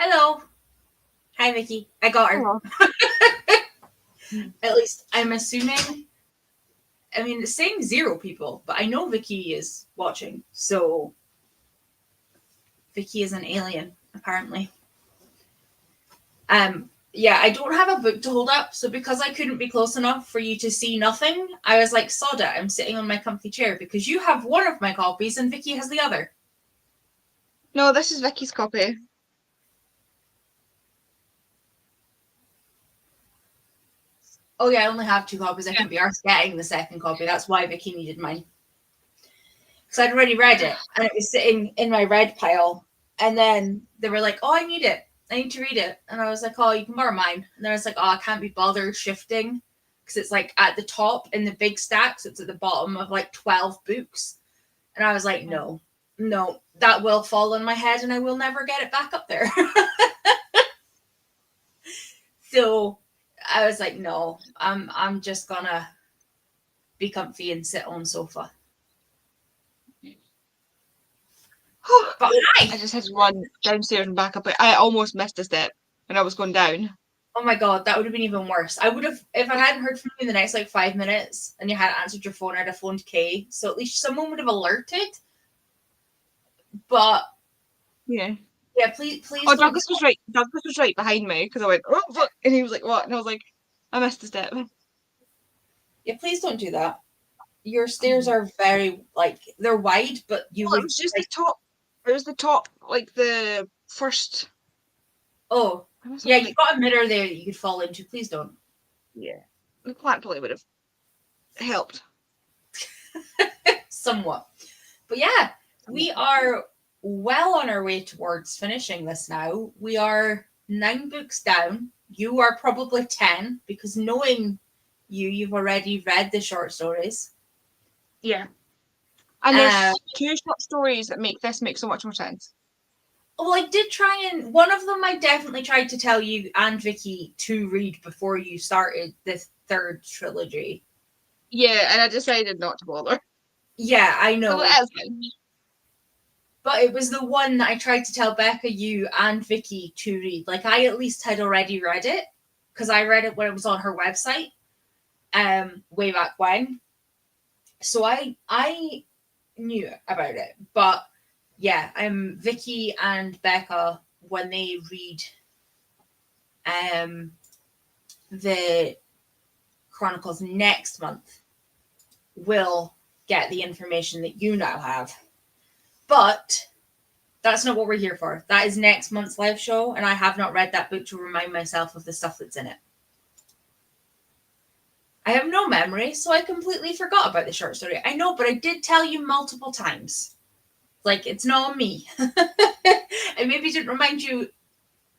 Hello. Hi, Vicky. I got her. Hello. At least I'm assuming. I mean, it's saying 0 people, but I know Vicky is watching. So, Vicky is an alien, apparently. Yeah, I don't have a book to hold up. So, because I couldn't be close enough for you to see nothing, I was like, sod it. I'm sitting on my comfy chair because you have one of my copies and Vicky has the other. No, this is Vicky's copy. Oh, yeah, I only have 2 copies. I couldn't be arsed getting the second copy. That's why Vicky needed mine. Because I'd already read it and it was sitting in my read pile. And then they were like, oh, I need it. I need to read it. And I was like, oh, you can borrow mine. And then I was like, oh, I can't be bothered shifting because it's like at the top in the big stack. So it's at the bottom of like 12 books. And I was like, no, that will fall on my head and I will never get it back up there. So I was like, no, I'm just gonna be comfy and sit on sofa. But hi! I just had to run downstairs and back up. I almost missed a step when I was going down. Oh my god, that would have been even worse. I would have, if I hadn't heard from you in the next like 5 minutes and you hadn't answered your phone, I'd have phoned Kay. So at least someone would have alerted. But Yeah. please. Oh, Douglas was right. Douglas was right behind me because I went, oh fuck, and he was like, what? And I was like, I missed a step. Yeah, please don't do that. Your stairs are very like they're wide, but Well, it was just the top. It was the top, like the first. Oh, yeah, you've got a mirror there that you could fall into. Please don't. Yeah, the plant probably would have helped. Somewhat. But yeah, we are well on our way towards finishing this now. We are 9 books down. You are probably 10 because knowing you've already read the short stories. Yeah. And there's 2 short stories that make so much more sense. Well, I did try and one of them I definitely tried to tell you and Vicky to read before you started the 3rd trilogy. Yeah, and I decided not to bother. Yeah, I know. So but it was the one that I tried to tell Becca, you, and Vicky to read. Like, I at least had already read it because I read it when it was on her website, way back when. So I knew about it, but yeah, Vicky and Becca when they read, the Chronicles next month will get the information that you now have. But that's not what we're here for. That is next month's live show, and I have not read that book to remind myself of the stuff that's in it. I have no memory, so I completely forgot about the short story. I know, but I did tell you multiple times. Like, it's not me. I maybe didn't remind you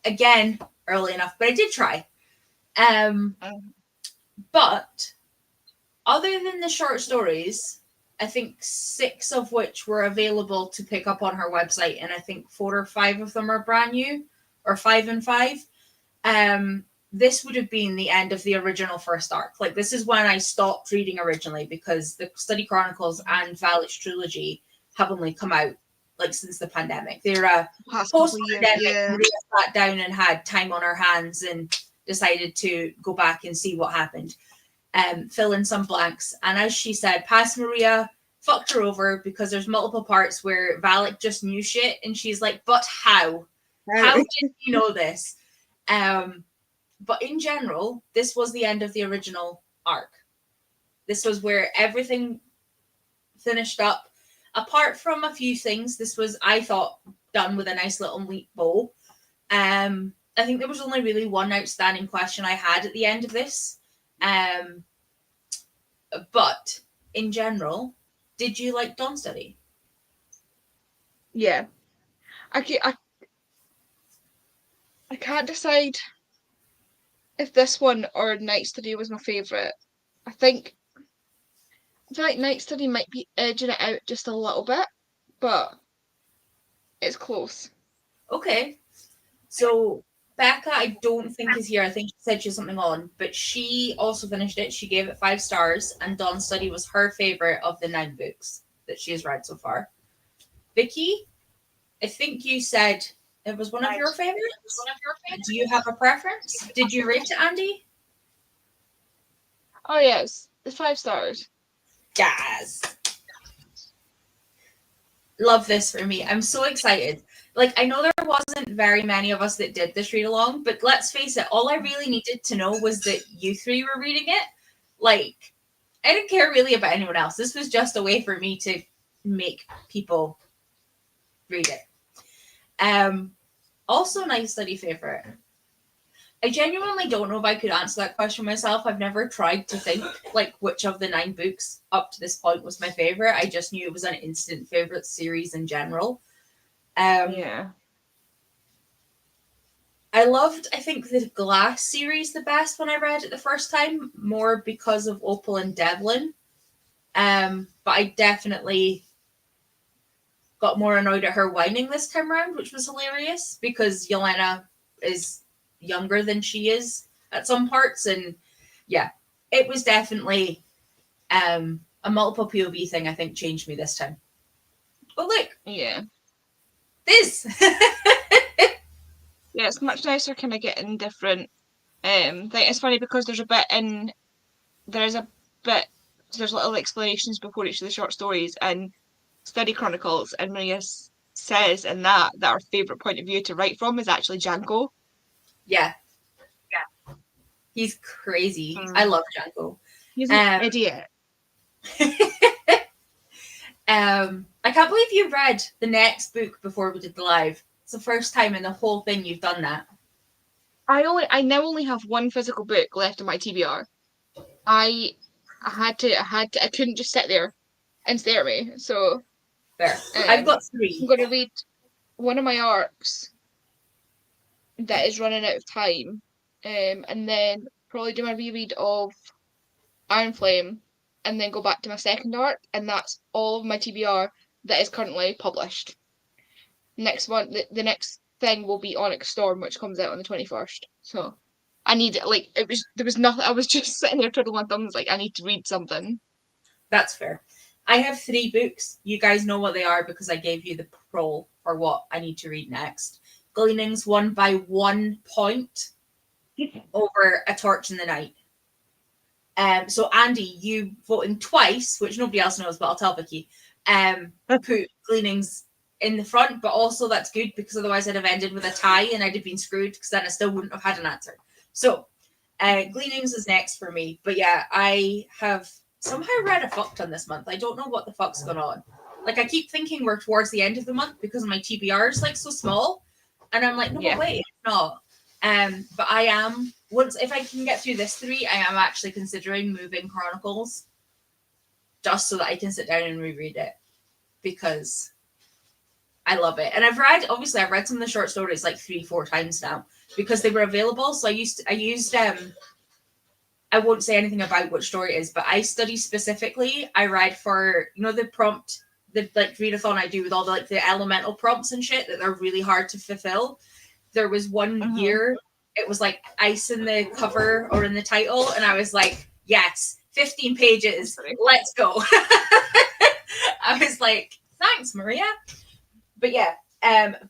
again early enough, but I did try. But other than the short stories, I think 6 of which were available to pick up on her website, and I think 4 or 5 of them are brand new, or 5 and 5. This would have been the end of the original first arc. Like, this is when I stopped reading originally because the Study Chronicles and Valich trilogy have only come out like since the pandemic. They're a post-pandemic. Yeah. Maria sat down and had time on her hands and decided to go back and see what happened. Fill in some blanks. And as she said, past Maria fucked her over because there's multiple parts where Valak just knew shit, and she's like, but how? How did you know this? But in general, this was the end of the original arc. This was where everything finished up. Apart from a few things, this was, I thought, done with a nice little neat bow. I think there was only really one outstanding question I had at the end of this. But in general, did you like Dawn Study? Yeah. I can't decide if this one or Night Study was my favourite. I feel like Night Study might be edging it out just a little bit, but it's close. Okay. So Becca, I don't think is here. I think she said she has something on, but she also finished it. She gave it 5 stars, and Dawn Study was her favourite of the 9 books that she has read so far. Vicky, I think you said It was one of your favorites? Do you have a preference? Did you rate it, Andy? Oh yes, it's 5 stars. Yes. Love this for me. I'm so excited. Like, I know there wasn't very many of us that did this read along, but let's face it, all I really needed to know was that you three were reading it. Like, I didn't care really about anyone else. This was just a way for me to make people read it. Also, nice study favorite. I genuinely don't know if I could answer that question myself. I've never tried to think like which of the 9 books up to this point was my favorite. I just knew it was an instant favorite series in general. Yeah. I loved, I think, the Glass series the best when I read it the first time, more because of Opal and Devlin. But I definitely got more annoyed at her whining this time around, which was hilarious because Yelena is younger than she is at some parts. And yeah, it was definitely a multiple POV thing, I think, changed me this time. Oh, look. Yeah. This. Yeah, it's much nicer kind of getting different. Thing. It's funny because there's little explanations before each of the short stories and study Chronicles, and Maria says in that our favourite point of view to write from is actually Django. Yeah. He's crazy. I love Django. He's an idiot. I can't believe you read the next book before we did the live. It's the first time in the whole thing you've done that. I now only have one physical book left in my TBR. I couldn't just sit there and stare at me. So There. I've got 3. I'm gonna read one of my arcs that is running out of time. And then probably do my reread of Iron Flame and then go back to my second arc, and that's all of my TBR that is currently published. Next one, the next thing will be Onyx Storm, which comes out on the 21st. So I need there was nothing. I was just sitting there twiddling my thumbs, like I need to read something. That's fair. I have 3 books. You guys know what they are because I gave you the prole for what I need to read next. Gleanings won by 1 point over A Torch in the Night. So Andy, you voting twice, which nobody else knows, but I'll tell Vicky. Put Gleanings in the front, but also that's good because otherwise I'd have ended with a tie and I'd have been screwed because then I still wouldn't have had an answer. So Gleanings is next for me. But yeah, I have somehow read a fuck ton this month. I don't know what the fuck's going on. Like I keep thinking we're towards the end of the month because my TBR is like so small. And I'm like, no, but wait, it's not. But I am if I can get through this 3, I am actually considering moving Chronicles just so that I can sit down and reread it because I love it. And I've read some of the short stories like 3-4 times now because they were available. So I used I won't say anything about which story it is, but I study specifically. I read for, the prompt, the like readathon I do with all the like the elemental prompts and shit that they're really hard to fulfill. There was one year, it was like ice in the cover or in the title, and I was like, yes, 15 pages, let's go. I was like, thanks, Maria. But yeah,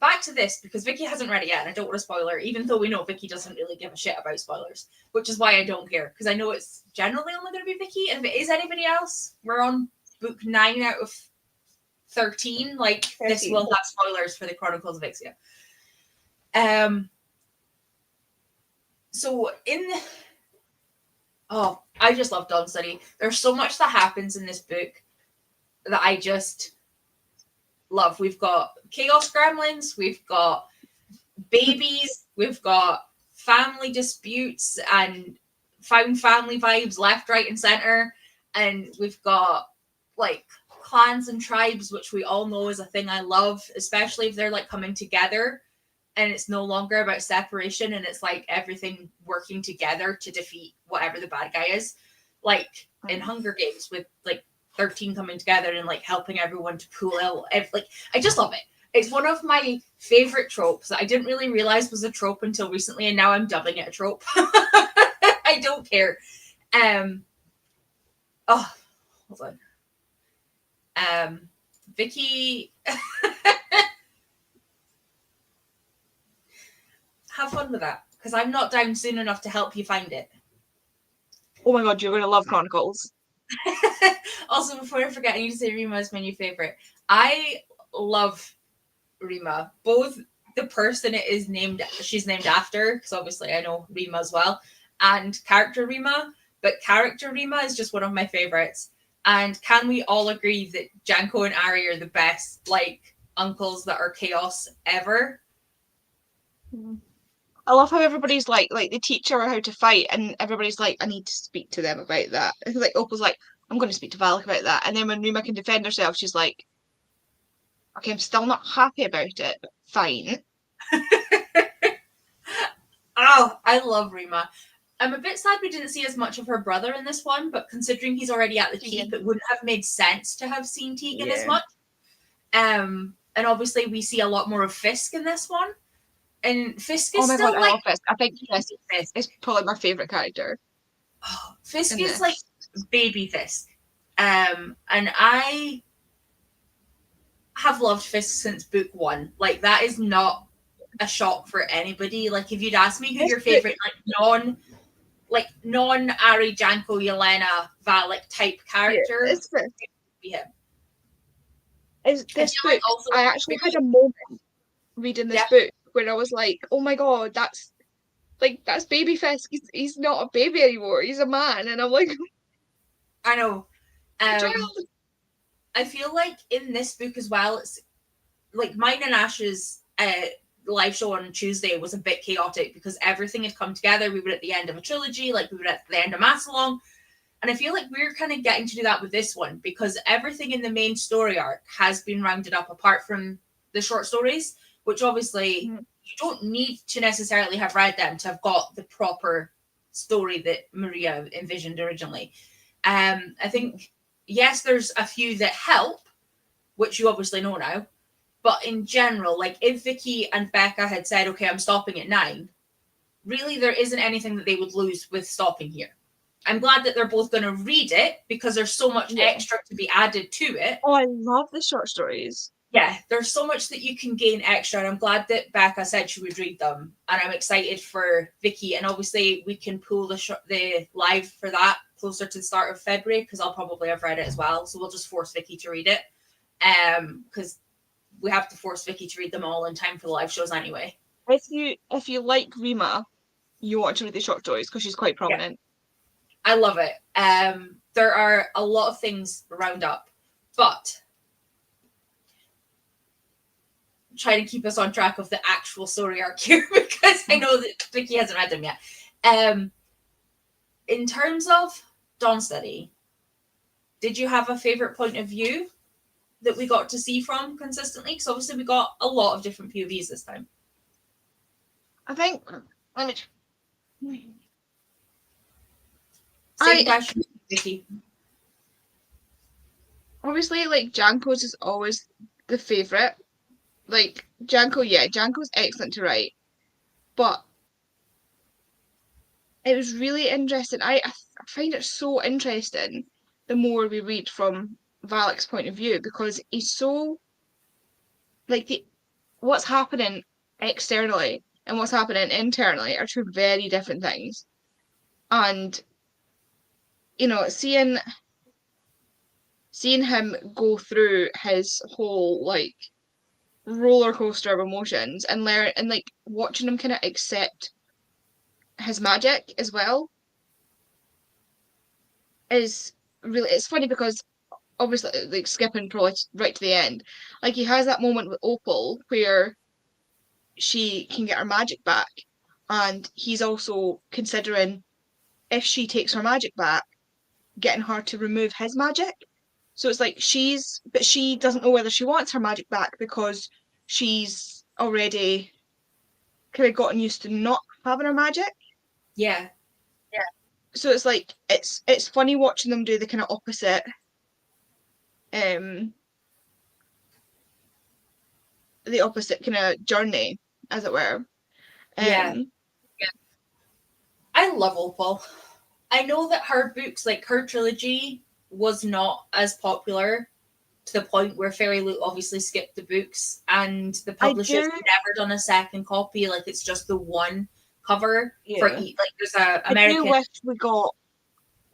back to this because Vicky hasn't read it yet, and I don't want to spoil her, even though we know Vicky doesn't really give a shit about spoilers, which is why I don't care because I know it's generally only going to be Vicky, and if it is anybody else, we're on book 9 out of 13. Like 13. This will have spoilers for the Chronicles of Ixia. So I just love Dawn Study. There's so much that happens in this book that I just love. We've got chaos gremlins, we've got babies, we've got family disputes and found family vibes left, right, and center, and we've got like clans and tribes, which we all know is a thing I love, especially if they're like coming together and it's no longer about separation and it's like everything working together to defeat whatever the bad guy is, like in Hunger Games with like 13 coming together and like helping everyone to pull out. Like I just love it. It's one of my favorite tropes that I didn't really realize was a trope until recently, and now I'm dubbing it a trope. I don't care. Hold on. Vicky have fun with that, because I'm not down soon enough to help you find it. Oh my god, you're going to love Chronicles. Also, before I forget, I need to say Rima is my new favourite. I love Rima. Both the person she's named after, because obviously I know Rima as well, and character Rima, but character Rima is just one of my favourites. And can we all agree that Janko and Ari are the best, like, uncles that are chaos ever? I love how everybody's like they teach her how to fight, and everybody's like, I need to speak to them about that. It's like Opal's like, I'm going to speak to Valak about that, and then when Rima can defend herself, she's like, okay, I'm still not happy about it, but fine. Oh, I love Rima. I'm a bit sad we didn't see as much of her brother in this one, but considering he's already at the keep, it wouldn't have made sense to have seen Tegan as much. And obviously we see a lot more of Fisk in this one. And Fisk is still I love Fisk. I think Fisk is probably my favourite character. Oh, Fisk is like baby Fisk. And I have loved Fisk since book 1. Like, that is not a shock for anybody. Like, if you'd asked me who your favourite non Ari, Janko, Yelena, Valak type character is, would be him. Is this book? Also, I actually had a moment reading this book where I was like, "Oh my god, that's baby Fisk. He's not a baby anymore. He's a man." And I'm like, I know. I feel like in this book as well, it's like mine and Ash's live show on Tuesday was a bit chaotic because everything had come together. We were at the end of a trilogy, like we were at the end of Readalong. And I feel like we're kind of getting to do that with this one because everything in the main story arc has been rounded up apart from the short stories, which obviously you don't need to necessarily have read them to have got the proper story that Maria envisioned originally. I think, yes, there's a few that help, which you obviously know now. But in general, like if Vicky and Becca had said, okay, I'm stopping at 9, really there isn't anything that they would lose with stopping here. I'm glad that they're both going to read it because there's so much extra to be added to it. Oh, I love the short stories. Yeah, there's so much that you can gain extra, and I'm glad that Becca said she would read them. And I'm excited for Vicky, and obviously we can pull the live for that closer to the start of February because I'll probably have read it as well. So we'll just force Vicky to read it, because we have to force Vicky to read them all in time for the live shows anyway. If you like Rima, you want to read the short stories because she's quite prominent. I love it. There are a lot of things round up, but trying to keep us on track of the actual story arc here because I know that Vicky hasn't read them yet. In terms of Dawn Study, did you have a favorite point of view that we got to see from consistently? Because obviously we got a lot of different POVs this time. I think Same question, Vicky. Obviously, like Janko's is always the favorite. Like Janko's excellent to write, but it was really interesting. I find it so interesting the more we read from Valak's point of view because he's so like what's happening externally and what's happening internally are two very different things. And you know, seeing him go through his whole like roller coaster of emotions and learn and like watching him kind of accept his magic as well is really it's funny because obviously like skipping probably right to the end, like he has that moment with Opal where she can get her magic back, and he's also considering if she takes her magic back, getting her to remove his magic. So it's like she doesn't know whether she wants her magic back because she's already kind of gotten used to not having her magic. Yeah. So it's like it's funny watching them do the kind of opposite the opposite kind of journey, as it were. Yeah. I love Opal. I know that her books, like her trilogy, was not as popular to the point where Fairy Loot obviously skipped the books, and the I publisher's do, never done a second copy. Like, it's just the one cover for yeah. each. Like, there's a I do American. wish we got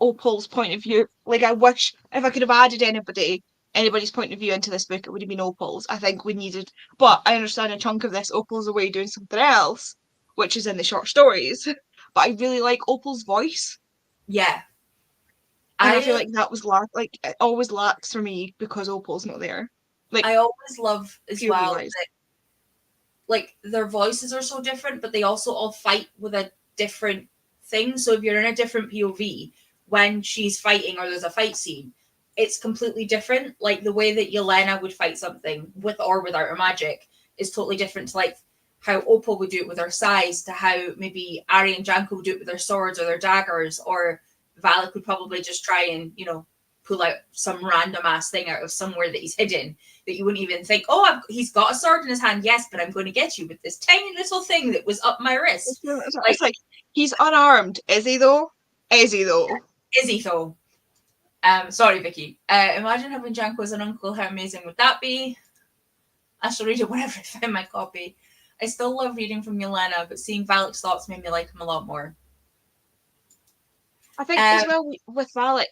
Opal's point of view. Like, I wish if I could have added anybody's point of view into this book, it would have been Opal's. I think we needed, but I understand a chunk of this, Opal's away doing something else, which is in the short stories. But I really like Opal's voice, Yeah, and I feel I like that was like it always lacks for me because Opal's not there. Like, I always love as POV well wise. that, like, their voices are so different, but they also all fight with a different thing. So if you're in a different POV when she's fighting or there's a fight scene, it's completely different. Like, the way that Yelena would fight something with or without her magic is totally different to, like, how Opal would do it with her size, to how maybe Ari and Janko would do it with their swords or their daggers, or Valak would probably just try and, pull out some random ass thing out of somewhere that he's hidden that you wouldn't even think, oh, he's got a sword in his hand. Yes, but I'm going to get you with this tiny little thing that was up my wrist. It's like he's unarmed. Is he though? Is he though? Is he though? Sorry, Vicky. Imagine having Janko as an uncle. How amazing would that be? I shall read it whenever I find my copy. I still love reading from Yelena, but seeing Valak's thoughts made me like him a lot more. I think as well with Valak,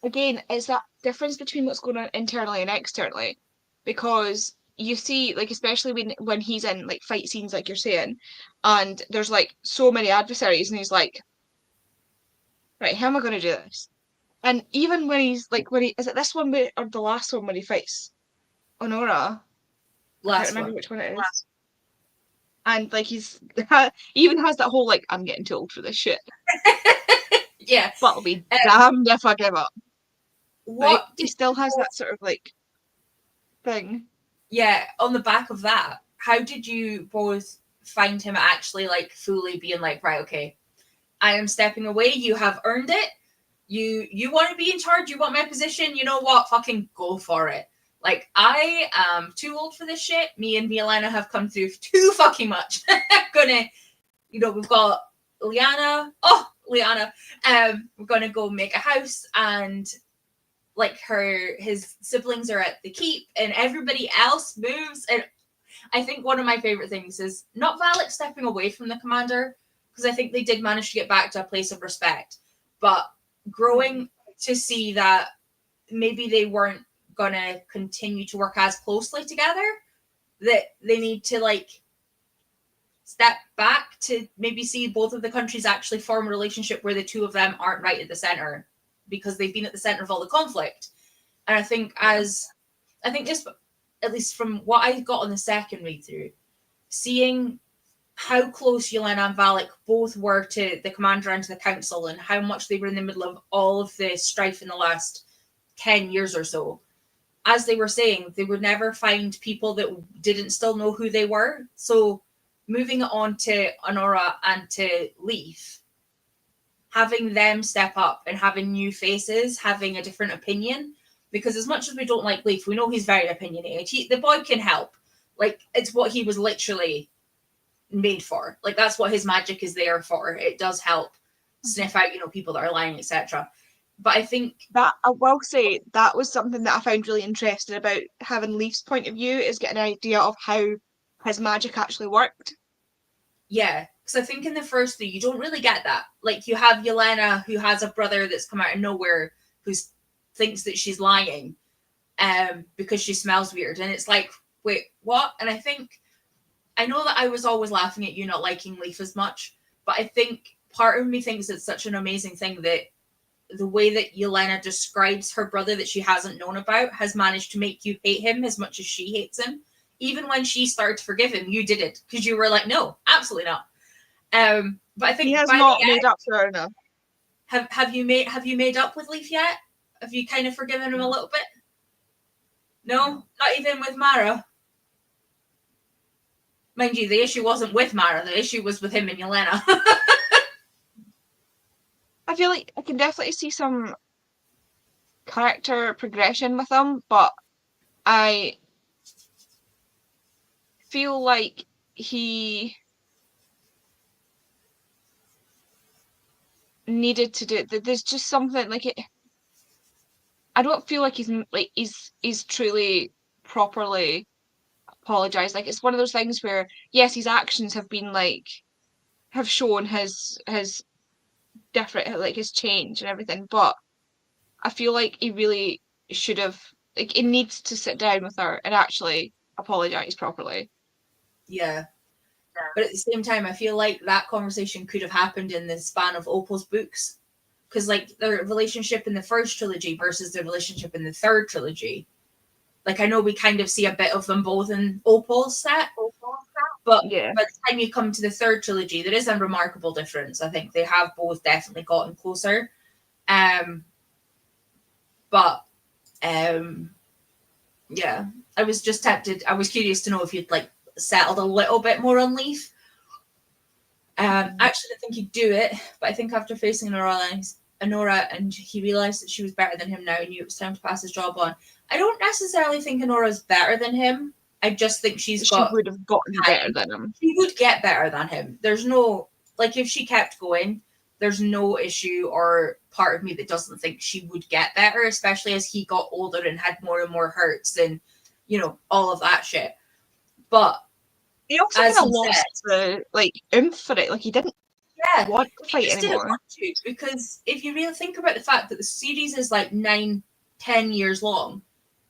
again, it's that difference between what's going on internally and externally, because you see, like, especially when he's in like fight scenes, like you're saying, and there's like so many adversaries, and he's like, right, how am I going to do this? And even when he's like, when he is it this one or the last one when he fights Honora? I can't Last remember one. which one it is. And like he even has that whole like, I'm getting too old for this shit. Yeah. But I'll be damned if I give up. What he still has that sort of like thing. Yeah, on the back of that, how did you both find him actually like fully being like, right, okay, I am stepping away. You have earned it. You want to be in charge. You want my position. You know what? Fucking go for it. Like, I am too old for this shit. Me and Mielena have come through too fucking much. Gonna, we've got Liana. Oh, Liana. We're gonna go make a house, and like his siblings are at the keep, and everybody else moves. And I think one of my favorite things is not Valak stepping away from the commander, because I think they did manage to get back to a place of respect, but growing to see that maybe they weren't gonna continue to work as closely together, that they need to like step back to maybe see both of the countries actually form a relationship where the two of them aren't right at the center, because they've been at the center of all the conflict. And I think this, at least from what I got on the second read through, seeing how close Yelena and Valak both were to the commander and to the council, and how much they were in the middle of all of the strife in the last 10 years or so, as they were saying, they would never find people that didn't still know who they were. So moving it on to Honora and to Leaf, having them step up and having new faces, having a different opinion, because as much as we don't like Leaf, we know he's very opinionated. The boy can help. Like, it's what he was literally made for. Like, that's what his magic is there for. It does help sniff out, people that are lying, etc. But I think that, I will say, that was something that I found really interesting about having Leaf's point of view, is getting an idea of how his magic actually worked. Yeah, because I think in the first three, you don't really get that. Like, you have Yelena, who has a brother that's come out of nowhere, who thinks that she's lying because she smells weird. And it's like, wait, what? And I know that I was always laughing at you not liking Leaf as much, but I think part of me thinks it's such an amazing thing that the way that Yelena describes her brother that she hasn't known about has managed to make you hate him as much as she hates him. Even when she started to forgive him, you did it because you were like, no, absolutely not. But I think he has not made up for her enough. Have you made up with Leaf yet? Have you kind of forgiven him a little bit? No, not even with Mara. Mind you, the issue wasn't with Mara. The issue was with him and Yelena. I feel like I can definitely see some character progression with him, but I feel like he needed to do. There's just something like it. I don't feel like he's truly properly apologized. Like, it's one of those things where, yes, his actions have been like have shown his different, like, his change and everything, but I feel like he really should have, like, he needs to sit down with her and actually apologize properly. Yeah. But at the same time, I feel like that conversation could have happened in the span of Opal's books. Because, like, their relationship in the first trilogy versus their relationship in the third trilogy. Like, I know we kind of see a bit of them both in Opal's set, but Yeah. by the time you come to the third trilogy, there is a remarkable difference. I think they have both definitely gotten closer. But yeah, I was just tempted. I was curious to know if you'd like settled a little bit more on Leaf. Actually, I think he'd do it, but I think after facing Honora and he realised that she was better than him now and knew it was time to pass his job on. I don't necessarily think Honora's better than him. I just think she's She got would have gotten better than him. She would get better than him. There's no, like, if she kept going, there's no issue or part of me that doesn't think she would get better, especially as he got older and had more and more hurts and, you know, all of that shit. But He also as kind of he lost said, the, like, oomph for it. Like, he didn't yeah, want to he fight just didn't anymore. want to, because if you really think about the fact that the series is like 9-10 years long,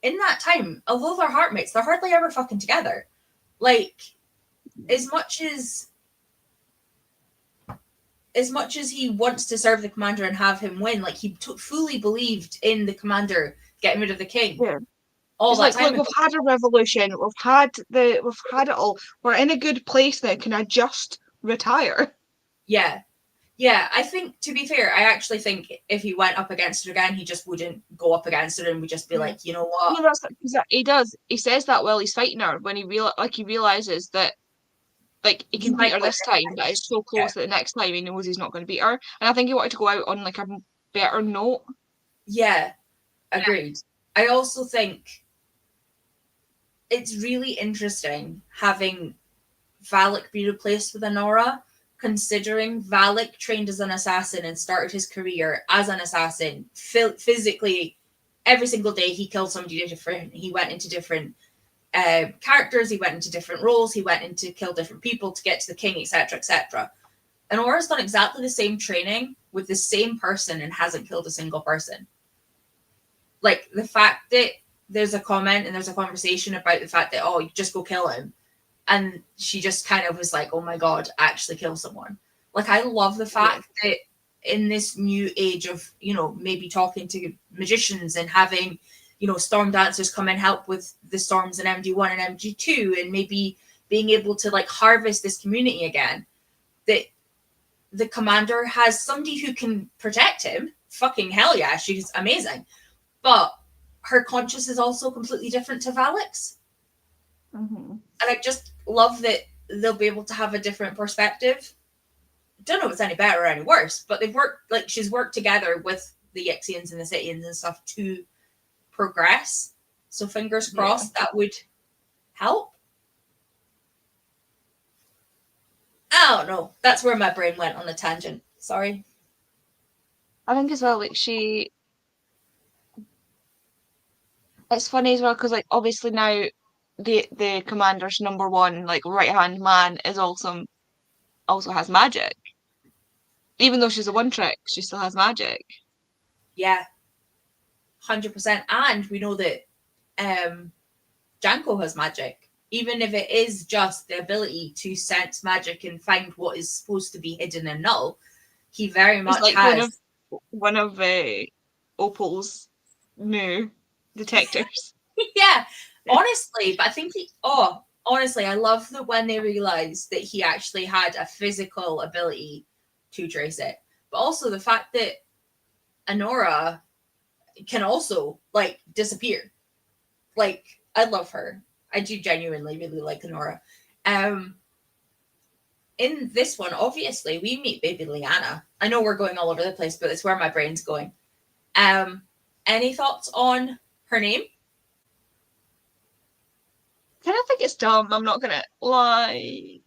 in that time, although they're heartmates, they're hardly ever fucking together. Like, as much as he wants to serve the commander and have him win, like, he fully believed in the commander getting rid of the king Yeah. all It's that like, time look, ago. we've had a revolution, we've had it all. We're in a good place now. Can I just retire? Yeah. Yeah, I think, to be fair, I actually think if he went up against her again, he just wouldn't go up against her and would just be like, you know No, what? he does. He says that while he's fighting her when he realizes that, like, he He can beat might her win this it. time, but it's so Yeah. close that the next time he knows he's not going to beat her. And I think he wanted to go out on, like, a better note. Yeah, agreed. I also think it's really interesting having Valak be replaced with Honora, considering Valak trained as an assassin and started his career as an assassin. Physically, every single day he killed somebody different. He went into different characters, he went into different roles, he went into kill different people to get to the king, etc., etc. And Honora's done exactly the same training with the same person and hasn't killed a single person. Like, the fact that there's a comment and there's a conversation about the fact that, oh, you just go kill him, and she just kind of was like, oh my god, actually kill someone. Like, I love the fact that in this new age of, you know, maybe talking to magicians and having, you know, storm dancers come and help with the storms in MG1 and MG2, and maybe being able to, like, harvest this community again, that the commander has somebody who can protect him. Fucking hell yeah, she's amazing. But her conscience is also completely different to Valak's. Mm-hmm. And I just love that they'll be able to have a different perspective. Don't know if it's any better or any worse, but they've worked, like, she's worked together with the Ixians and the Citians and stuff to progress. So fingers crossed that would help. I don't know. That's where my brain went on a tangent. Sorry. I think as well, like, it's funny as well because, like, obviously now the commander's number one, like, right hand man is also has magic. Even though she's a one trick, she still has magic. Yeah, 100%. And we know that Janko has magic. Even if it is just the ability to sense magic and find what is supposed to be hidden and null, he very It's much like has. one of Opal's new detectives. Yeah, honestly, but I think honestly, I love that when they realized that he actually had a physical ability to trace it, but also the fact that Honora can also, like, disappear. Like, I love her. I do genuinely really like Honora. In this one, obviously, we meet baby Liana. I know we're going all over the place, but it's where my brain's going. Any thoughts on her name? I kind of think it's dumb. I'm not gonna lie.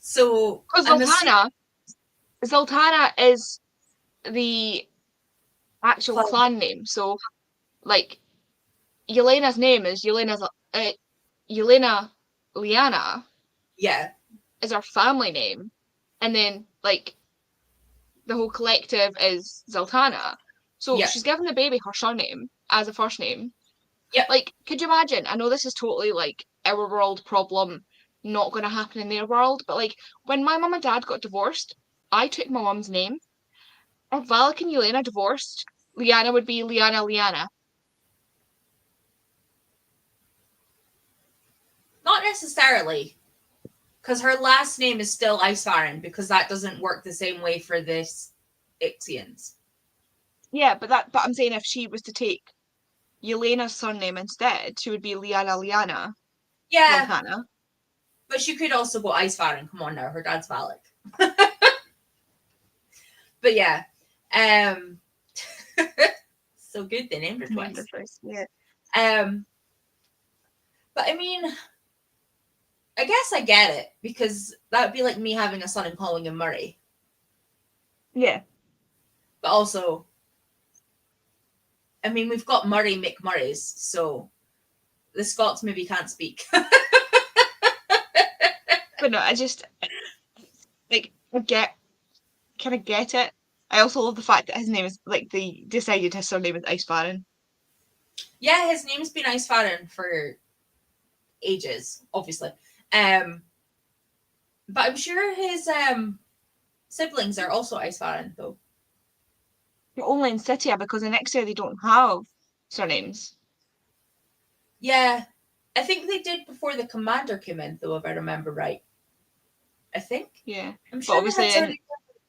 So, Because Zoltana is the actual clan name. So, like, Yelena's name is Yelena Liana Yeah, is her family name, and then like the whole collective is Zoltana. So yeah, she's given the baby her surname as a first name. yeah. Like, could you imagine? I know this is totally like our world problem, not going to happen in their world, but like when my mum and dad got divorced, I took my mum's name. If Valak and Yelena divorced, Liana would be Liana Liana. Not necessarily, because her last name is still Isfarin, because that doesn't work the same way for this Ixians. Yeah, but I'm saying if she was to take Yelena's surname instead, she would be Liana Liana Yeah, Zoltana. but she could also go Isfarin. Come on now, her dad's Valak. But yeah, um, so good they named her twice. Yeah. Um, but I mean, I guess I get it because that'd be like me having a son and calling him Murray. Yeah. But also, I mean, we've got Murray McMurrays, so the Scots maybe can't speak. But no, I just like kind of get it. I also love the fact that his name is like they decided his surname is Ice Baron. Yeah, his name's been Icefarin for ages, obviously. Um, but I'm sure his siblings are also Icefarin, though. But only in Citia because in Ixia they don't have surnames. Yeah, I think they did before the commander came in, though, if I remember right. I think. Yeah. I'm But sure they obviously had in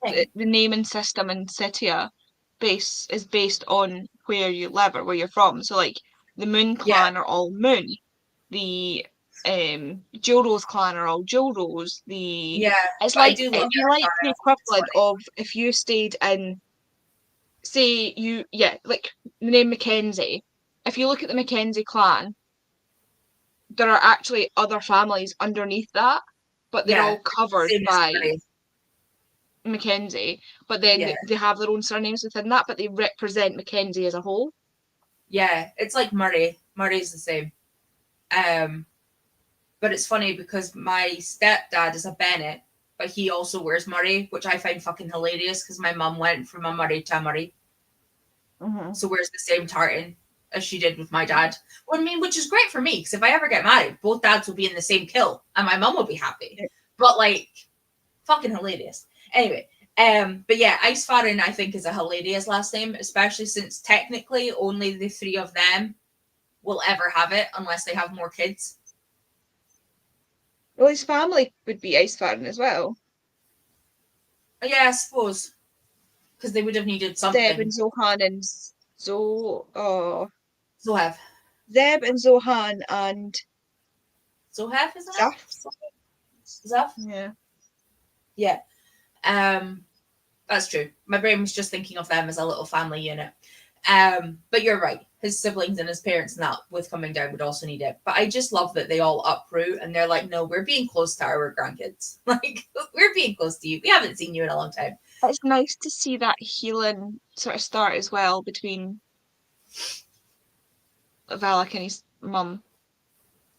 surnames. the naming system in Citia is based on where you live or where you're from. So like the Moon Yeah, clan are all Moon. The Joros clan are all Joros. yeah. It's But I like do love it'd be their like the surnames. It's equivalent funny. of if you stayed in say like the name Mackenzie. If you look at the Mackenzie clan, there are actually other families underneath that, but they're Yeah, all covered same as by Murray. Mackenzie. But then Yeah, they have their own surnames within that, but they represent Mackenzie as a whole. yeah. It's like Murray. Murray's the same. Um, but it's funny because my stepdad is a Bennett, but he also wears Murray, which I find fucking hilarious because my mum went from a Murray to a Murray. Mm-hmm. So wears the same tartan as she did with my dad. Well, I mean, which is great for me because if I ever get married, both dads will be in the same kill and my mum will be happy. But like, fucking hilarious. Anyway, but yeah, Ice Farin I think is a hilarious last name, especially since technically only the three of them will ever have it unless they have more kids. Well, his family would be Ice Baron as well. Yeah, I suppose because they would have needed Zeb and something. Zohan and Zohev. Zeb and Zohan and Zohev, isn't Zaf. it? Zaf? Yeah. Yeah. Um, that's true. My brain was just thinking of them as a little family unit. But you're right. His siblings and his parents and that with coming down would also need it. But I just love that they all uproot and they're like, no, we're being close to our grandkids. Like, we're being close to you. We haven't seen you in a long time. It's nice to see that healing sort of start as well between Valak and his mum.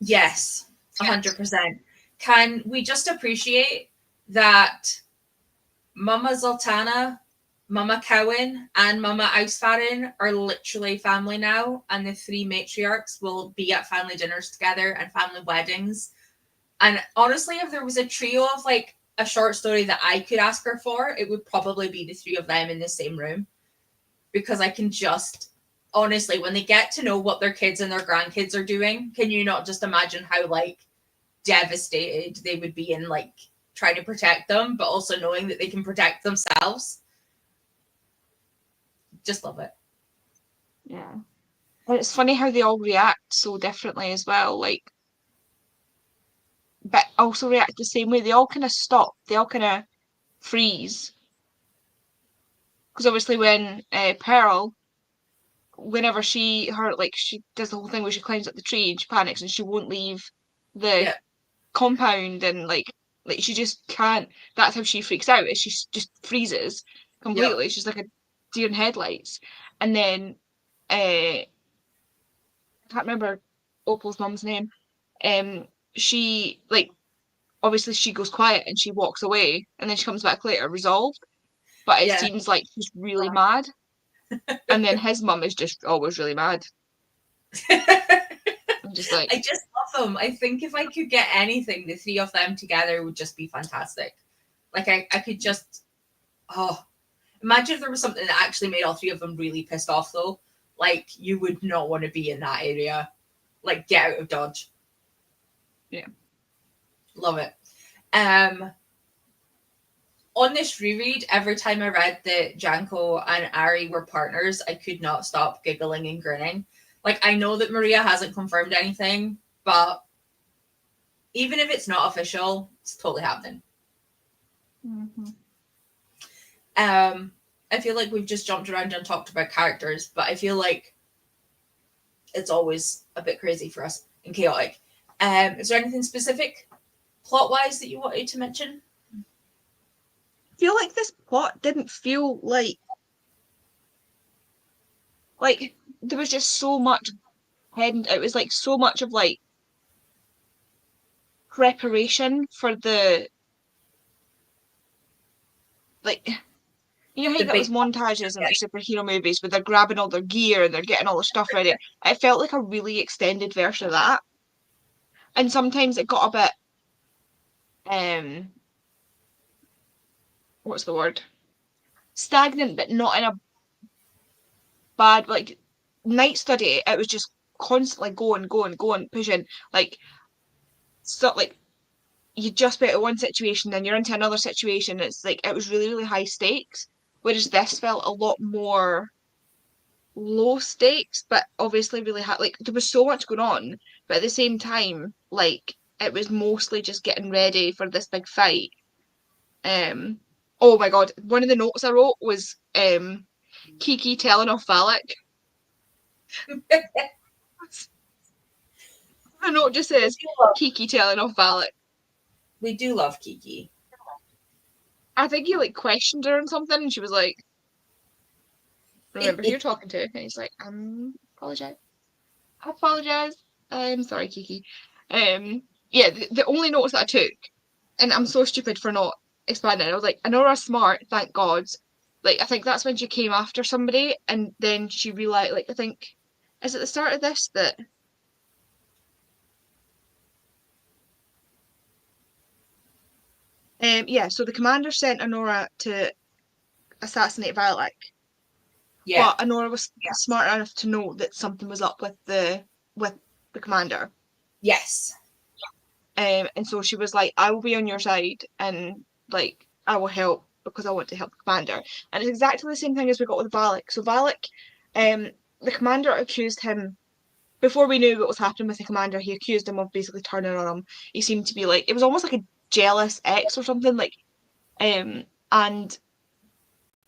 Yes, 100%. Can we just appreciate that Mama Zoltana, Mama Cowan, and Mama Icefarin are literally family now, and the three matriarchs will be at family dinners together and family weddings. And honestly, if there was a trio of like a short story that I could ask her for, it would probably be the three of them in the same room. Because I can just honestly, when they get to know what their kids and their grandkids are doing, can you not just imagine how like devastated they would be in like trying to protect them, but also knowing that they can protect themselves? Just love it. Yeah. And it's funny how they all react so differently as well. Like, but also react the same way. They all kind of stop. They all kind of freeze. Because obviously, when Pearl, whenever she does the whole thing where she climbs up the tree and she panics and she won't leave the Yeah. compound and like she just can't. That's how she freaks out. Is she just freezes Yep. completely. She's like a deer in headlights. And then I can't remember Opal's mum's name. She like obviously she goes quiet and she walks away, and then she comes back later resolved. But it Yeah. seems like she's really mad, and then his mum is just always really mad. I'm just like, I just love them. I think if I could get anything, the three of them together would just be fantastic. Like I could just imagine if there was something that actually made all three of them really pissed off though. Like you would not want to be in that area. Like get out of Dodge. yeah. Love it. On this reread, every time I read that Janko and Ari were partners, I could not stop giggling and grinning. Like, I know that Maria hasn't confirmed anything, but even if it's not official, it's totally happening. Mm-hmm. I feel like we've just jumped around and talked about characters, but I feel like it's always a bit crazy for us and chaotic. Is there anything specific plot-wise that you wanted to mention? I feel like this plot didn't feel like there was just so much heading. It was like so much of like preparation for the like you know how you The get those big montages in like superhero movies where they're grabbing all their gear and they're getting all the stuff ready. It felt like a really extended version of that. And sometimes it got a bit what's the word? Stagnant, but not in a bad like night study. It was just constantly going, pushing. Like stuff like you just get out of one situation, then you're into another situation. It's like it was really, really high stakes. Whereas this felt a lot more low stakes, but obviously really hard. Like there was so much going on, but at the same time, like it was mostly just getting ready for this big fight. Oh my god, one of the notes I wrote was Kiki telling off Valak. The note just says Kiki telling off Valak. We do love Kiki. I think he like questioned her on something, and she was like, "Remember who you're talking to?" And he's like, apologize. I apologize. I'm sorry, Kiki. Yeah, the only notes that I took, and I'm so stupid for not expanding. I was like, Anora's smart, thank God. Like, I think that's when she came after somebody, and then she realized, like, I think, is it the start of this that yeah, so the commander sent Honora to assassinate Violet, Yeah. but Honora was smart enough to know that something was up with the commander. Yes. And so she was like, I will be on your side and like I will help because I want to help the commander. And it's exactly the same thing as we got with Valak. So Valak, the commander accused him before we knew what was happening with the commander, he accused him of basically turning on him. He seemed to be like it was almost like a jealous ex or something, like and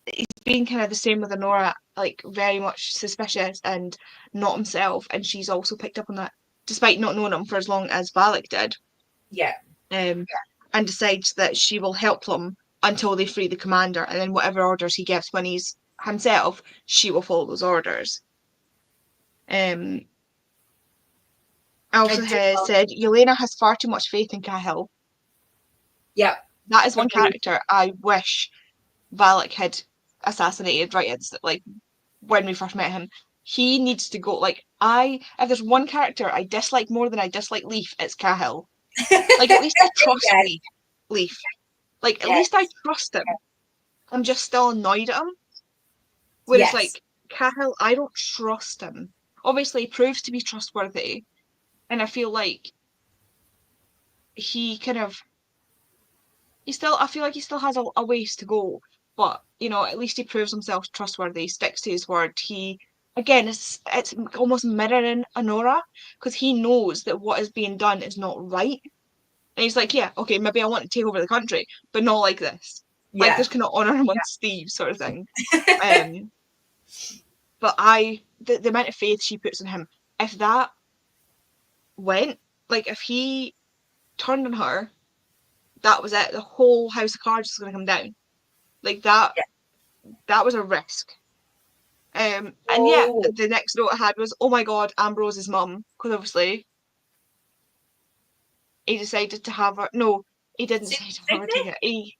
he's been kind of the same with Honora, like very much suspicious and not himself, and she's also picked up on that despite not knowing him for as long as Valak did. Yeah. And decides that she will help them until they free the commander, and then whatever orders he gives when he's himself, she will follow those orders. Also has said Yelena has far too much faith in Cahill. Yeah. That is one character I wish Valak had assassinated right at like when we first met him. He needs to go. Like if there's one character I dislike more than I dislike Leaf, it's Cahill. Like at least I trust Leaf. Like at least I trust him. I'm just still annoyed at him. Whereas like Cahill, I don't trust him. Obviously, he proves to be trustworthy, and I feel like he kind of I feel like he still has a ways to go. But you know, at least he proves himself trustworthy, sticks to his word. He again, it's almost mirroring Honora because he knows that what is being done is not right. And he's like, yeah, okay, maybe I want to take over the country, but not like this. Yeah. Like, there's kind of honor amongst thieves sort of thing. But the amount of faith she puts in him, if that went, like, if he turned on her, that was it. The whole house of cards was going to come down. Like, that was a risk. And yeah, Oh, the next note I had was, oh my God, Ambrose's mum, because obviously he decided to have her. No, he didn't Sig- decide to have her take Signy? it.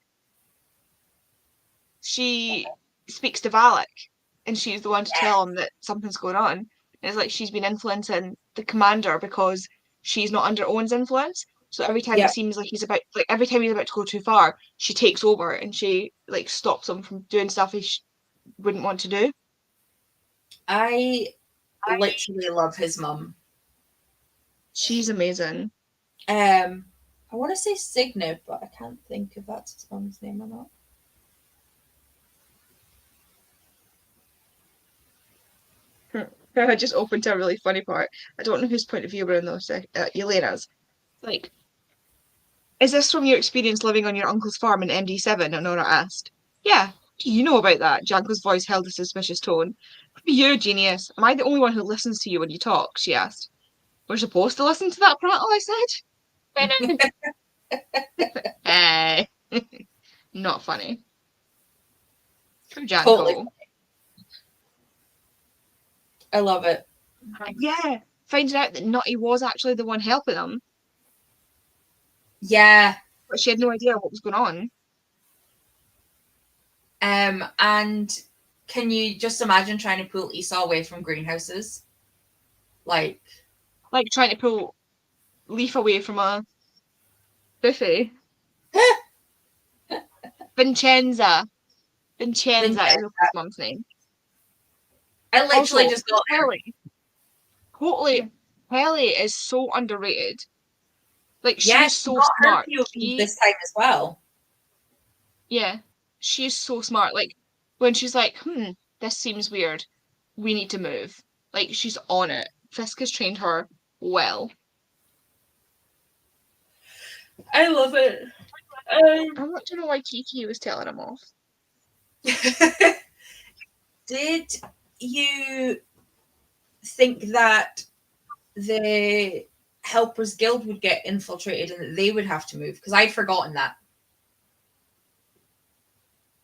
She speaks to Valak, and she's the one to tell him that something's going on. And it's like she's been influencing the commander because she's not under Owen's influence. So every time it Yeah. seems like every time he's about to go too far, she takes over and she like stops him from doing stuff he wouldn't want to do. I literally love his mum. She's amazing. I want to say Signy, but I can't think if that's his mum's name or not. I just opened to a really funny part. I don't know whose point of view we're in though. Elena's. Like, is this from your experience living on your uncle's farm in MD7? Nora asked. Yeah. Do you know about that? Janko's voice held a suspicious tone. You, genius. Am I the only one who listens to you when you talk? She asked. We're supposed to listen to that prattle, I said. Eh. Not funny. From Totally. Janko. I love it. Yeah. Finding out that Nutty was actually the one helping them, Yeah. but she had no idea what was going on. And can you just imagine trying to pull Esau away from greenhouses? Like Trying to pull Leaf away from a buffet. Vincenza. Vincenza is her mum's name. I literally Also, just got Helly. Totally. Helly is so underrated. Like, yeah, she's she so got her smart. POV this time as well. Yeah, she's so smart. Like, when she's like, this seems weird. We need to move. Like, she's on it. Fisk has trained her well. I love it. I want to know why Kiki was telling him off. Did you think that the Helpers Guild would get infiltrated and that they would have to move? Because I'd forgotten that.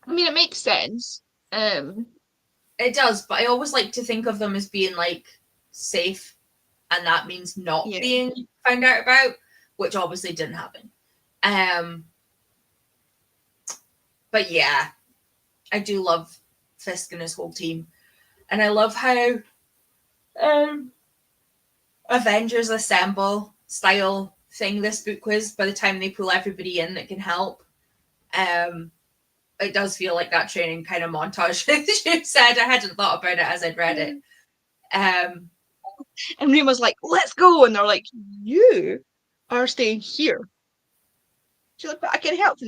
I mean, it makes sense. It does, but I always like to think of them as being like safe, and that means not Yeah. being found out about, which obviously didn't happen. But yeah, I do love Fisk and his whole team, and I love how Avengers Assemble style thing this book was. By the time they pull everybody in that can help, it does feel like that training kind of montage. You said I hadn't thought about it as I'd read it. And Rima's like, let's go. And they're like, you are staying here. She's like, but I can help.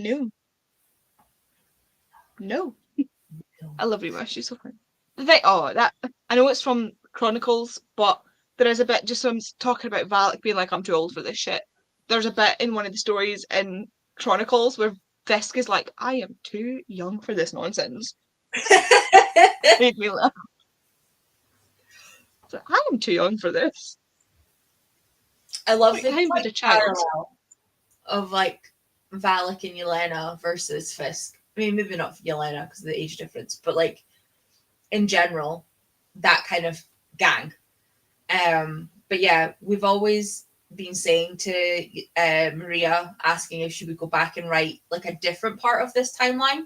No. I love Rima. She's so fun. That I know it's from Chronicles, but there is a bit just from talking about Valak being like, I'm too old for this shit. There's a bit in one of the stories in Chronicles where Fisk is like, I am too young for this nonsense. Made me laugh. So, I am too young for this. I love Like, the I'm but a child. parallel of like Valak and Yelena versus Fisk. I mean, maybe not Yelena because of the age difference, but like in general, that kind of gang. But yeah, we've always been saying to Maria, asking if she would go back and write like a different part of this timeline.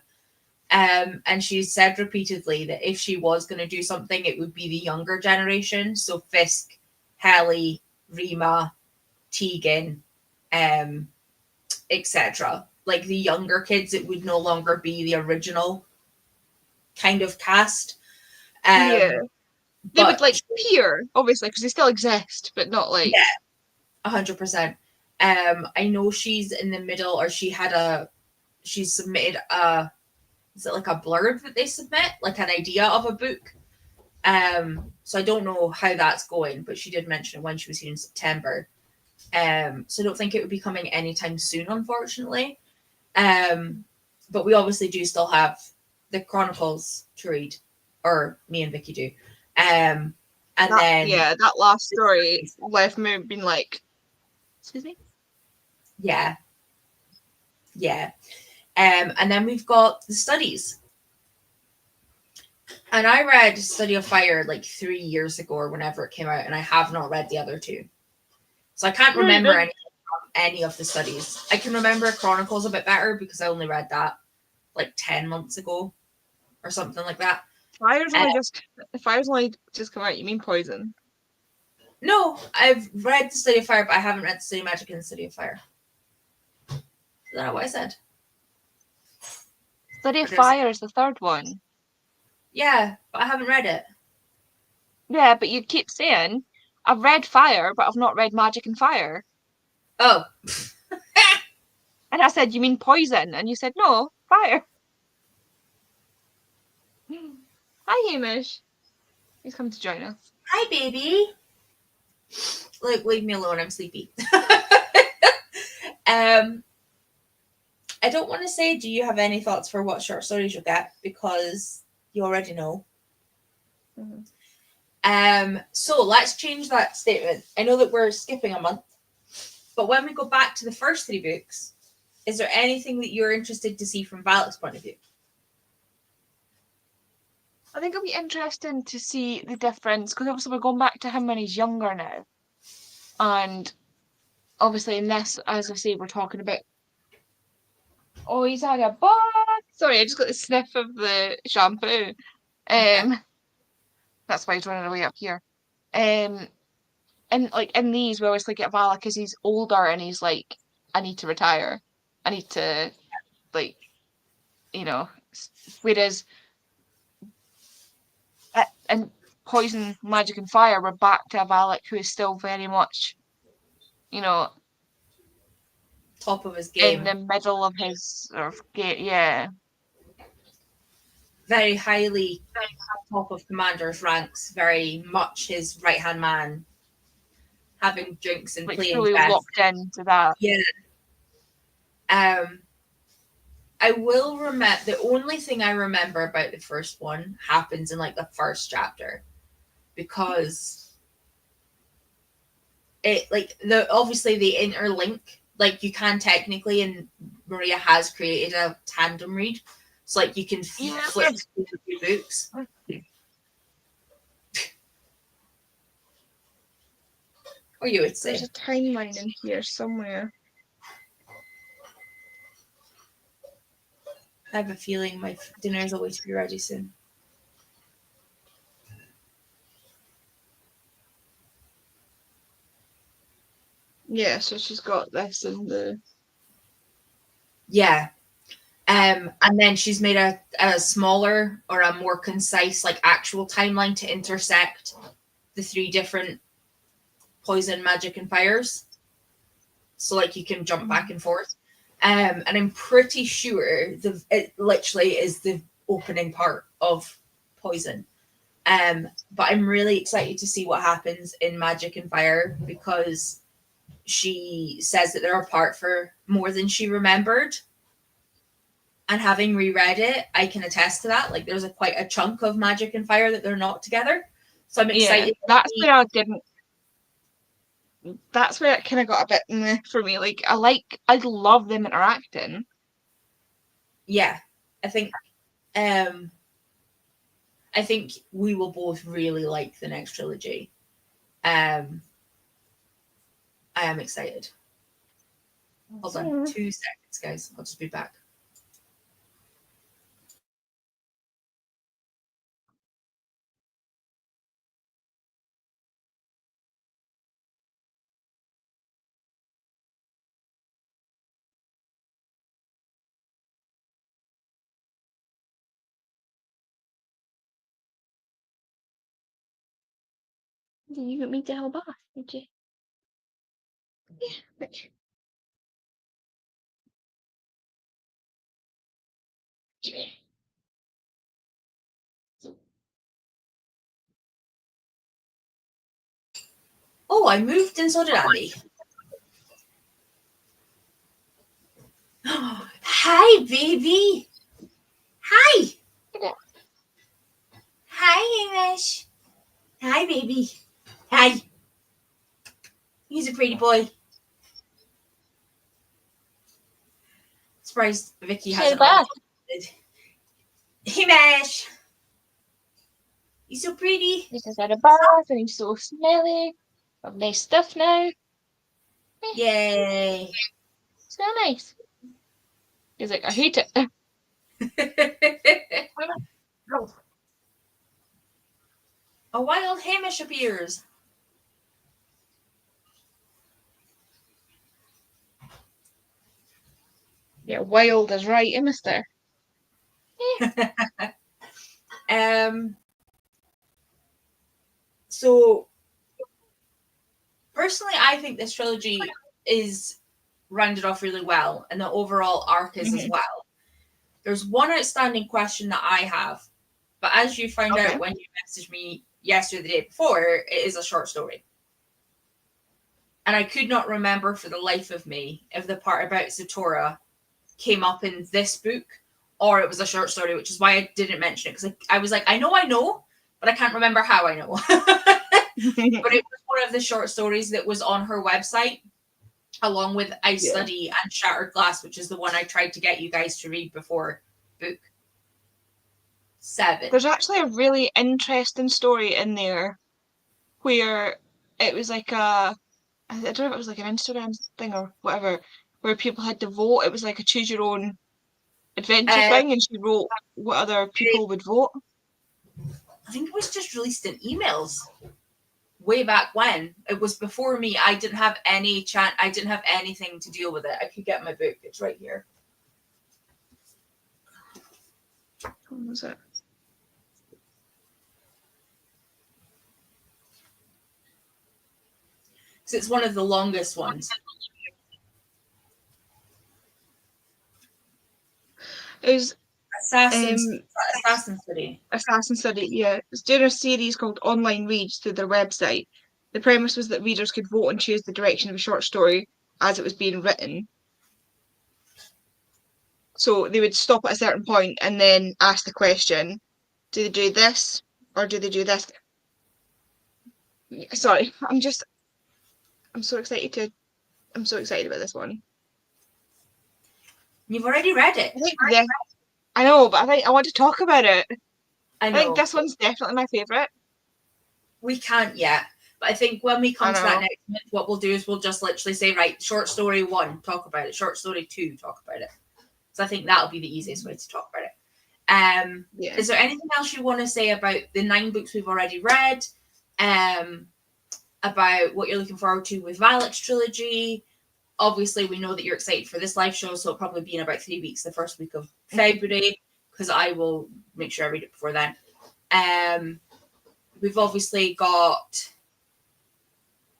And she said repeatedly that if she was going to do something, it would be the younger generation. So Fisk, Helly, Rima, Tegan, etc. Like the younger kids, it would no longer be the original kind of cast. Yeah. They would like peer, obviously, because they still exist, but not like. Yeah, 100%. I know she's in the middle, or she submitted is it like a blurb that they submit, like an idea of a book? So I don't know how that's going, but she did mention it when she was here in September. So I don't think it would be coming anytime soon, unfortunately. But we obviously do still have the Chronicles to read, or me and Vicky do. And then that last story left me being like, excuse me? Yeah. And then we've got the studies. And I read Study of Fire like 3 years ago or whenever it came out, and I have not read the other two. So I can't remember any of the studies. I can remember Chronicles a bit better because I only read that like 10 months ago or something like that. Fire's only just come out, you mean Poison? No, I've read the Study of Fire, but I haven't read the Study of Magic and the Study of Fire. Is that what I said? Study of Fire is the third one. Yeah, but I haven't read it. Yeah, but you keep saying, I've read Fire, but I've not read Magic and Fire. Oh. And I said, you mean Poison? And you said, no, Fire. Hi, Hamish. He's come to join us. Hi, baby. Like, leave me alone. I'm sleepy. I don't want to say, do you have any thoughts for what short stories you'll get? Because you already know. Mm-hmm. So let's change that statement. I know that we're skipping a month, but when we go back to the first 3 books, is there anything that you're interested to see from Violet's point of view? I think it'll be interesting to see the difference, because obviously we're going back to him when he's younger now. And obviously in this, as I say, we're talking about, oh, he's had a bath. Sorry, I just got the sniff of the shampoo. That's why he's running away up here. And like in these, we always look at Vala because he's older and he's like, I need to retire. I need to, like, whereas and Poison, Magic and Fire, we're back to a Valak who is still very much, top of his game. In the middle of his sort of game, yeah. Very highly top of commander's ranks, very much his right-hand man, having drinks and like playing fully chess. locked into that. Yeah. I will remember, the only thing I remember about the first one happens in like the first chapter, because it obviously they interlink. Like you can technically, and Maria has created a tandem read, so like you can flip through the books. Or you would say there's a timeline in here somewhere. I have a feeling my dinner is always to be ready soon. Yeah, so she's got this in the... Yeah. And then she's made a smaller or a more concise, like, actual timeline to intersect the 3 different Poison, Magic, and Fires. So, like, you can jump back and forth. And I'm pretty sure it literally is the opening part of Poison. But I'm really excited to see what happens in Magic and Fire, because she says that they're apart for more than she remembered. And having reread it, I can attest to that. Like, there's quite a chunk of Magic and Fire that they're not together. So I'm excited. Yeah, that's where I didn't... That's where it kind of got a bit for me. Like, I love them interacting. Yeah, I think we will both really like the next trilogy. I am excited. Hold on 2 seconds, guys. I'll just be back. You want me to have a bath, did you? Yeah. Oh, I moved and so did Andy. Hi, baby. Hi. Hi, Hamish. Hi, baby. Hi. He's a pretty boy. Surprised Vicky hasn't. Hamish. He's so pretty. He's just had a bath and he's so smelly. Got nice stuff now. Yay. So nice. He's like, I hate it. A wild Hamish appears. Yeah, wild is right, mister. So personally, I think this trilogy is rounded off really well, and the overall arc is as well. There's one outstanding question that I have, but as you found out when you messaged me yesterday, the day before, it is a short story. And I could not remember for the life of me if the part about Zatora came up in this book or it was a short story, which is why I didn't mention it, because I was like, I know, but I can't remember how I know. But it was one of the short stories that was on her website, along with I Study and Shattered Glass, which is the one I tried to get you guys to read before book 7. There's actually a really interesting story in there where it was like I don't know if it was like an Instagram thing or whatever, where people had to vote. It was like a choose your own adventure thing, and she wrote what other people would vote. I think it was just released in emails way back when. It was before me. I didn't have any chat. I didn't have anything to deal with it. I could get my book. It's right here. What was it? Because it's one of the longest ones. It was Assassin Study. Assassin Study, yeah. It's doing a series called Online Reads through their website. The premise was that readers could vote and choose the direction of a short story as it was being written. So they would stop at a certain point and then ask the question, do they do this or do they do this? Sorry, I'm so excited about this one. You've already read it. I know, but I want to talk about it. I know. I think this one's definitely my favourite. We can't yet. But I think when we come to that next month, what we'll do is we'll just literally say, right, short story 1, talk about it. Short story 2, talk about it. So I think that'll be the easiest way to talk about it. Is there anything else you want to say about the 9 books we've already read? About what you're looking forward to with Valak's trilogy? Obviously, we know that you're excited for this live show, so it'll probably be in about 3 weeks, the first week of February, because I will make sure I read it before then. We've obviously got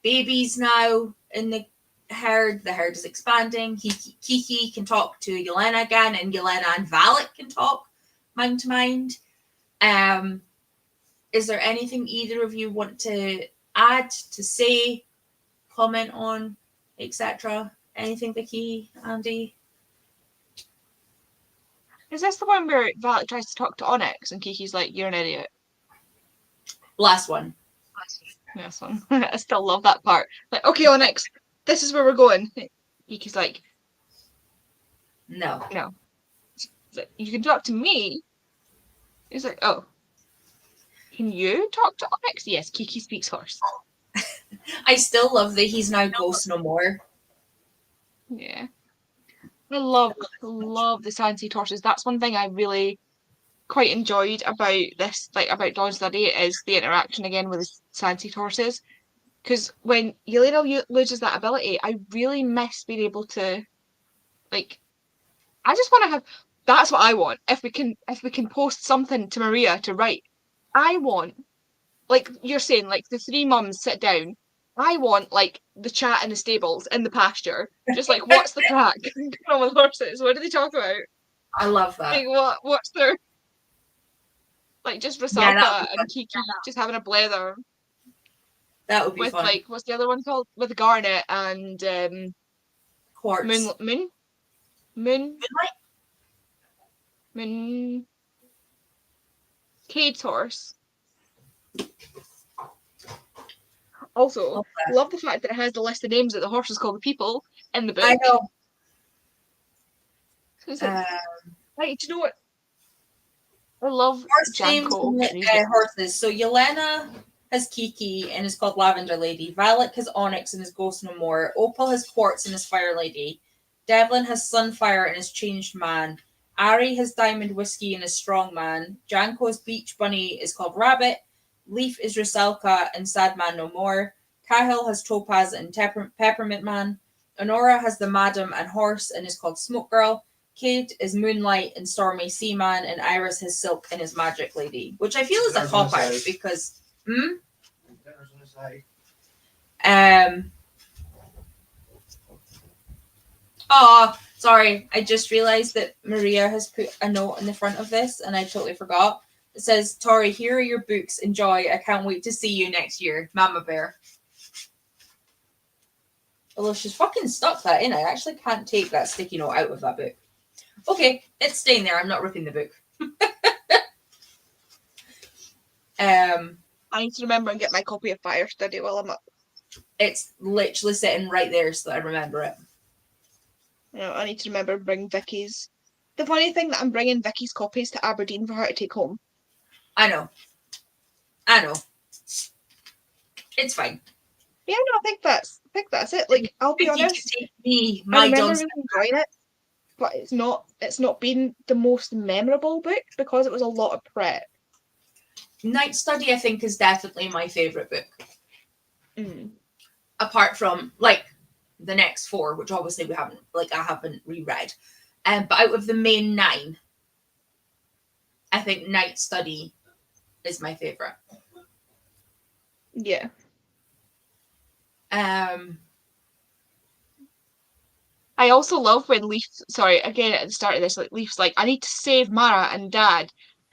babies now in the herd. The herd is expanding. Kiki can talk to Yelena again, and Yelena and Valak can talk mind to mind. Is there anything either of you want to add, to say, comment on, etc.? Anything, Vicky, Andy? Is this the one where Valak tries to talk to Onyx and Kiki's like, you're an idiot? Last one. This one. I still love that part. Like, okay, Onyx, this is where we're going. Kiki's like, no. Like, you can talk to me. He's like, oh. Can you talk to Onyx? Yes, Kiki speaks horse. I still love that he's now Ghost no more. Yeah. I love the Sansi horses. That's one thing I really quite enjoyed about this, like about Dawn Study, is the interaction again with the Sansi horses. Because when Yelena loses that ability, I really miss being able to, like, I just want to have. That's what I want. If we can post something to Maria to write, I want, like you're saying, like the 3 mums sit down. I want like the chat in the stables, in the pasture, just like what's the crack going on with horses? What do they talk about? I love that. Like what's their, like just Rosalba and Kiki just having a blather. That would be with fun. Like what's the other one called? With Garnet and Quartz. Moon. Cade's horse. Also, love the fact that it has the list of names that the horses call the people in the book. I know. So like, do you know what? I love Horse names Janko. and horses. So Yelena has Kiki and is called Lavender Lady. Violet has Onyx and is Ghost No More. Opal has Quartz and is Fire Lady. Devlin has Sunfire and is Changed Man. Ari has Diamond Whiskey and is Strong Man. Janko's Beach Bunny is called Rabbit. Leaf is Rusalka and Sad Man No More. Cahill has Topaz and Peppermint Man. Honora has the Madam and Horse and is called Smoke Girl. Kate is Moonlight and Stormy Seaman, and Iris has Silk and is Magic Lady, which I feel is a cop out because. Oh, sorry. I just realised that Maria has put a note in the front of this, and I totally forgot. It says, Tori, here are your books. Enjoy. I can't wait to see you next year. Mama Bear. Although she's fucking stuck that in. I actually can't take that sticky note out of that book. Okay, it's staying there. I'm not ripping the book. I need to remember and get my copy of Fire Study while I'm up. It's literally sitting right there so that I remember it. I need to remember and bring Vicky's. The funny thing that I'm bringing Vicky's copies to Aberdeen for her to take home. I know. It's fine. Yeah, no, I think that's it. Like, I'll be honest. Take me, I remember really enjoying it, but it's not been the most memorable book because it was a lot of prep. Night Study, I think, is definitely my favourite book. Apart from the next 4, which obviously I haven't reread. But out of the main 9, I think Night Study is my favourite. Yeah. I also love when Leaf, sorry, again at the start of this, Leaf's like, I need to save Mara and Dad.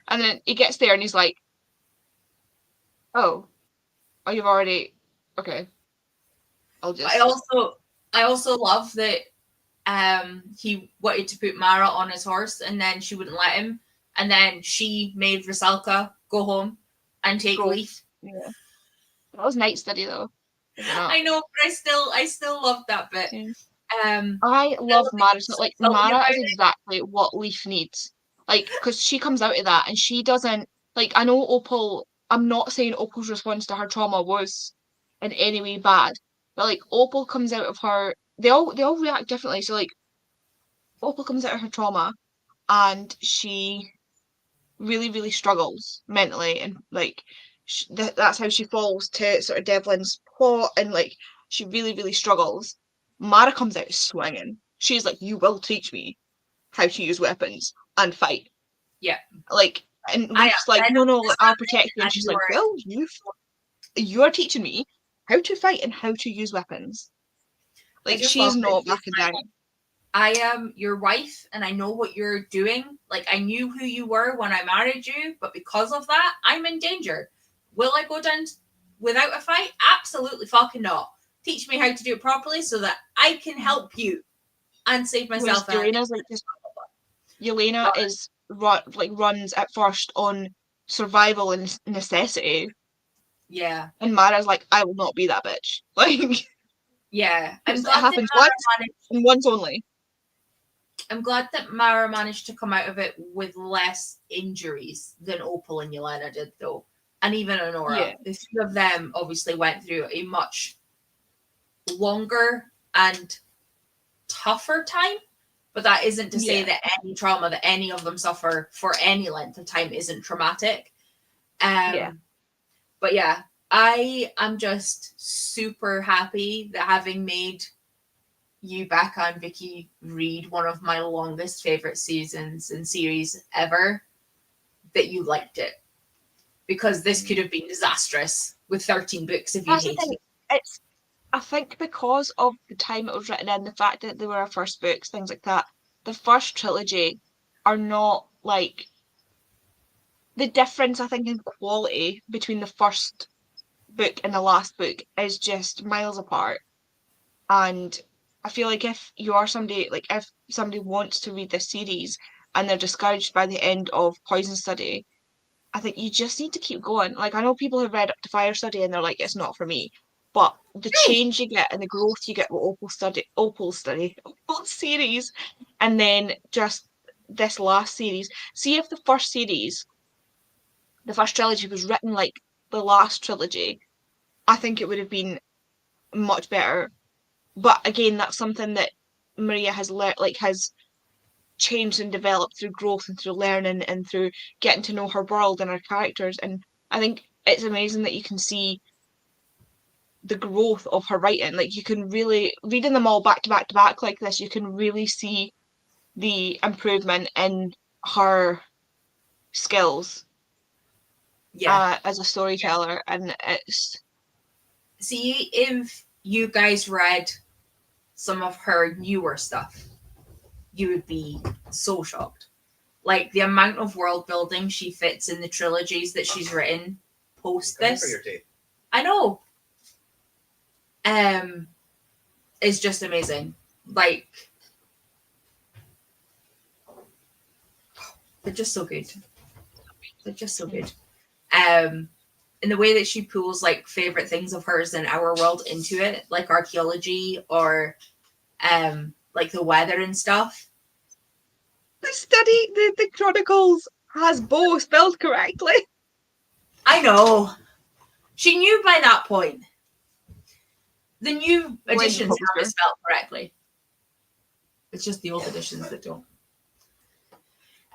And then he gets there and he's like, oh, you've already, okay. I also love that he wanted to put Mara on his horse and then she wouldn't let him. And then she made Rusalka go home and take Leaf. Yeah. That was Night Study though. I know, but I still love that bit. Yeah. I love Mara. Like, Mara is exactly what Leaf needs. Like, because she comes out of that and she doesn't, like, I know Opal, I'm not saying Opal's response to her trauma was in any way bad, but like, Opal comes out of her, they all react differently. So like, Opal comes out of her trauma and she really, really struggles mentally, and like, that's how she falls to sort of Devlin's plot, and like, she really, really struggles. Mara comes out swinging. She's like, you will teach me how to use weapons and fight. Yeah. Like, and Leaf's like, no, I'll protect you. And she's like, well, you're teaching me how to fight and how to use weapons. Like, she's not backing down. I am your wife and I know what you're doing. Like, I knew who you were when I married you, but because of that, I'm in danger. Will I go down without a fight? Absolutely fucking not. Teach me how to do it properly so that I can help you and save myself. Yelena's like, Yelena is runs at first on survival and necessity. Yeah. And Mara's like, I will not be that bitch. Like, yeah. It happens once and once only. I'm glad that Mara managed to come out of it with less injuries than Opal and Yelena did, though. And even Honora. Yeah. The 3 of them obviously went through a much longer and tougher time. But that isn't to say that any trauma that any of them suffer for any length of time isn't traumatic. But yeah, I am just super happy that having made you, Becca, and Vicky read one of my longest favourite seasons and series ever, that you liked it. Because this could have been disastrous with 13 books if you hated it. I think because of the time it was written in, the fact that they were our first books, things like that, the first trilogy are not like... The difference, I think, in quality between the first book and the last book is just miles apart. And I feel like if you are somebody, like if somebody wants to read this series and they're discouraged by the end of Poison Study, I think you just need to keep going. Like, I know people have read up to Fire Study and they're like, it's not for me. But the change you get and the growth you get with Opal series, and then just this last series. See if the first series the first trilogy was written like the last trilogy, I think it would have been much better. But again, that's something that Maria has has changed and developed through growth and through learning and through getting to know her world and her characters. And I think it's amazing that you can see the growth of her writing. Like, you can really, reading them all back to back to back like this, you can really see the improvement in her skills as a storyteller. And it's... See, if you guys read some of her newer stuff, you would be so shocked. Like, the amount of world building she fits in the trilogies that she's written post this. I know. Is just amazing. Like, they're just so good. They're just so good. In the way that she pulls like favorite things of hers in our world into it, like archaeology or like the weather and stuff. The Chronicles has Bo spelled correctly. I know. She knew by that point. The new editions have it spelled correctly. It's just the old editions that don't.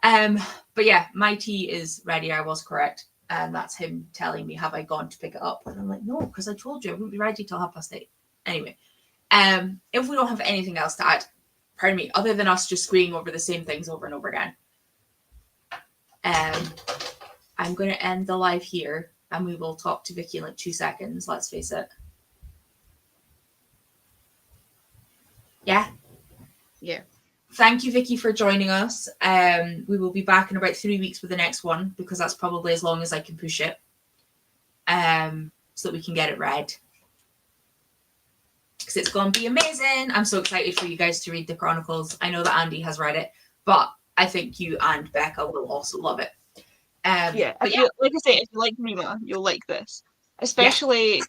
But yeah, my tea is ready. I was correct. And that's him telling me, have I gone to pick it up? And I'm like, no, because I told you I wouldn't be ready till 8:30. Anyway, if we don't have anything else to add, pardon me, other than us just squeeing over the same things over and over again, I'm going to end the live here and we will talk to Vicky in like 2 seconds. Let's face it. Yeah. Yeah. Thank you, Vicky, for joining us. We will be back in about 3 weeks with the next one because that's probably as long as I can push it, so that we can get it read. Because it's going to be amazing. I'm so excited for you guys to read the Chronicles. I know that Andy has read it, but I think you and Becca will also love it. Like I say, if you like Rima, you'll like this. Especially,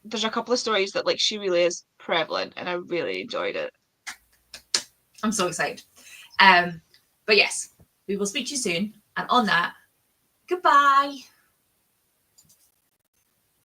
there's a couple of stories that like she really is prevalent, and I really enjoyed it. I'm so excited. But yes, we will speak to you soon. And on that, goodbye.